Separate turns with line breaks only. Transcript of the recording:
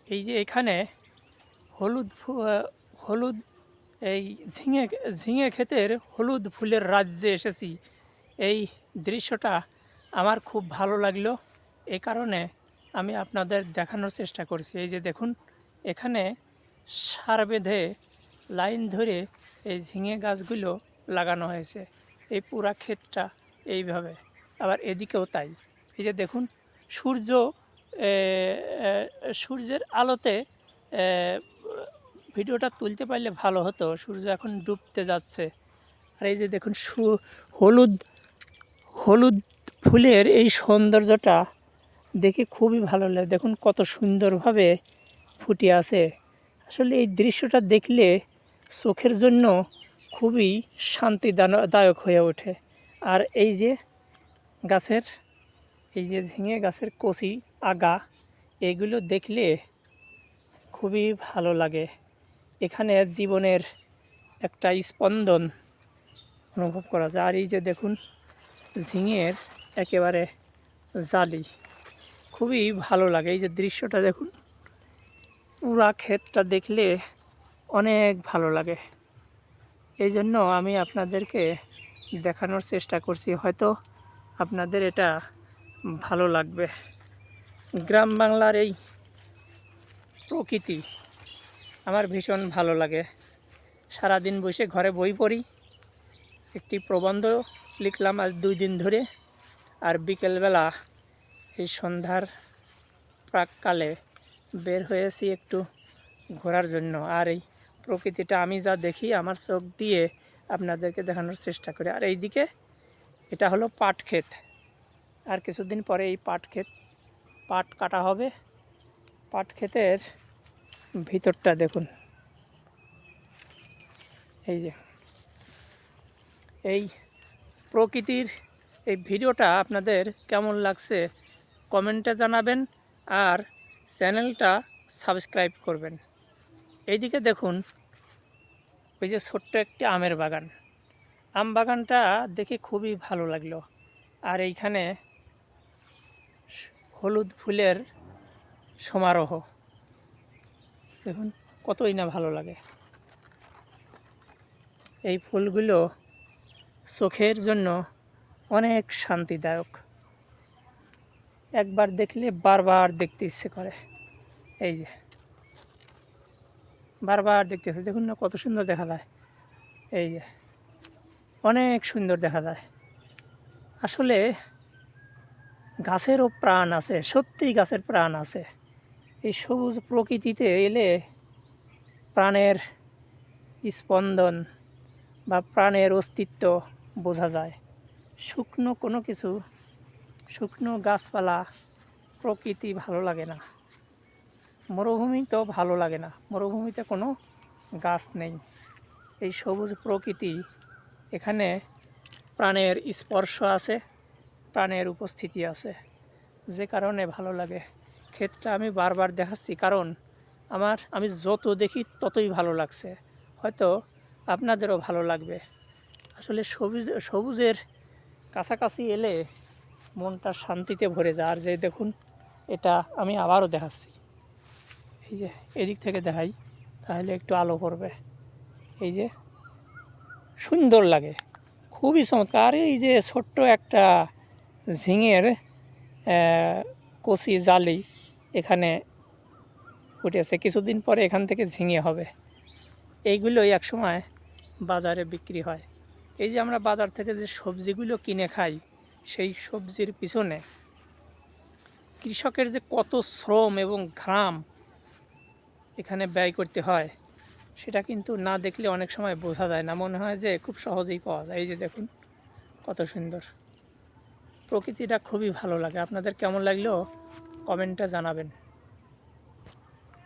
এই যে এখানে হলুদ হলুদ এই ঝিঙে ক্ষেতের হলুদ ফুলের রাজ্যে এসেছি। এই দৃশ্যটা আমার খুব ভালো লাগলো, এই কারণে আমি আপনাদের দেখানোর চেষ্টা করছি। এই যে দেখুন, এখানে সার বেঁধে লাইন ধরে এই ঝিঙে গাছগুলো লাগানো হয়েছে। এই পুরা ক্ষেতটা এইভাবে, আবার এদিকেও তাই। এই যে দেখুন, সূর্য এ, এ, সূর্যের আলোতে এ, ভিডিওটা তুলতে পারলে ভালো হতো। সূর্য এখন ডুবতে যাচ্ছে। আর এই যে দেখুন, হলুদ হলুদ ফুলের এই সৌন্দর্যটা দেখে খুবই ভালো লাগে। দেখুন কত সুন্দরভাবে ফুটে আছে। আসলে এই দৃশ্যটা দেখলে চোখের জন্য খুবই শান্তিদায়ক হয়ে ওঠে। আর এই যে গাছের, এই যে ঝিঙে গাছের কচি আগা, এগুলো দেখলে খুবই ভালো লাগে। এখানে জীবনের একটা স্পন্দন অনুভব করা যায়। আর এই যে দেখুন, ঝিঙের একেবারে জালি, খুবই ভালো লাগে। এই যে দৃশ্যটা দেখুন, পুরা ক্ষেতটা দেখলে অনেক ভালো লাগে। এই জন্য আমি আপনাদেরকে দেখানোর চেষ্টা করছি, হয়তো আপনাদের এটা ভালো লাগবে। গ্রাম বাংলার এই প্রকৃতি আমার ভীষণ ভালো লাগে। সারাদিন বসে ঘরে বই পড়ি, একটি প্রবন্ধ লিখলাম আজ 2 দিন ধরে, আর বিকেলবেলা এই সন্ধ্যার প্রাককালে বের হয়েছি একটু ঘোরার জন্য। আর এই প্রকৃতিটা আমি যা দেখি আমার চোখ দিয়ে আপনাদেরকে দেখানোর চেষ্টা করি। আর এইদিকে এটা হলো পাট ক্ষেত। আর কিছুদিন পরে এই পাট কাটা হবে। পাট ক্ষেতের ভিতরটা দেখুন। এই যে এই প্রকৃতির এই ভিডিওটা আপনাদের কেমন লাগছে কমেন্টে জানাবেন, আর চ্যানেলটা সাবস্ক্রাইব করবেন। এইদিকে দেখুন, ওই যে ছোট্ট একটি আমের বাগান, আম বাগানটা দেখে খুবই ভালো লাগলো। আর এইখানে হলুদ ফুলের সমারোহ দেখুন, কতই না ভালো লাগে। এই ফুলগুলো চোখের জন্য অনেক শান্তিদায়ক। একবার দেখলে বারবার দেখতে ইচ্ছে করে। এই যে বারবার দেখতেছে, দেখুন না কত সুন্দর দেখা যায়। এই যে অনেক সুন্দর দেখা যায়। আসলে গাছেরও প্রাণ আছে, সত্যিই গাছের প্রাণ আছে। এই সবুজ প্রকৃতিতে এলে প্রাণের স্পন্দন বা প্রাণের অস্তিত্ব বোঝা যায়। শুকনো কোনো কিছু, শুকনো গাছপালা, প্রকৃতি ভালো লাগে না। মরুভূমি তো ভালো লাগে না, মরুভূমিতে কোনো গাছ নেই। এই সবুজ প্রকৃতি, এখানে প্রাণের স্পর্শ আছে, প্রাণের উপস্থিতি আছে, যে কারণে ভালো লাগে। ক্ষেতটা আমি বারবার দেখাচ্ছি কারণ আমি যত দেখি ততই ভালো লাগছে। হয়তো আপনাদেরও ভালো লাগবে। আসলে সবুজের কাছাকাছি এলে মনটা শান্তিতে ভরে যায়। আর যে দেখুন, এটা আমি আবারও দেখাচ্ছি। এই যে এদিক থেকে দেখাই, তাহলে একটু আলো পড়বে। এই যে সুন্দর লাগে, খুবই চমৎকার। আর এই যে ছোট্ট একটা ঝিঙের কচি জালি এখানে উঠেছে, কিছুদিন পরে এখান থেকে ঝিঙে হবে। এইগুলোই একসময় বাজারে বিক্রি হয়। এই যে আমরা বাজার থেকে যে সবজিগুলো কিনে খাই, সেই সবজির পিছনে কৃষকের যে কত শ্রম এবং ঘাম এখানে ব্যয় করতে হয়, সেটা কিন্তু না দেখলে অনেক সময় বোঝা যায় না। মনে হয় যে খুব সহজেই পাওয়া যায়। এই যে দেখুন কত সুন্দর প্রকৃতিটা, খুবই ভালো লাগে। আপনাদের কেমন লাগলো কমেন্টে জানাবেন।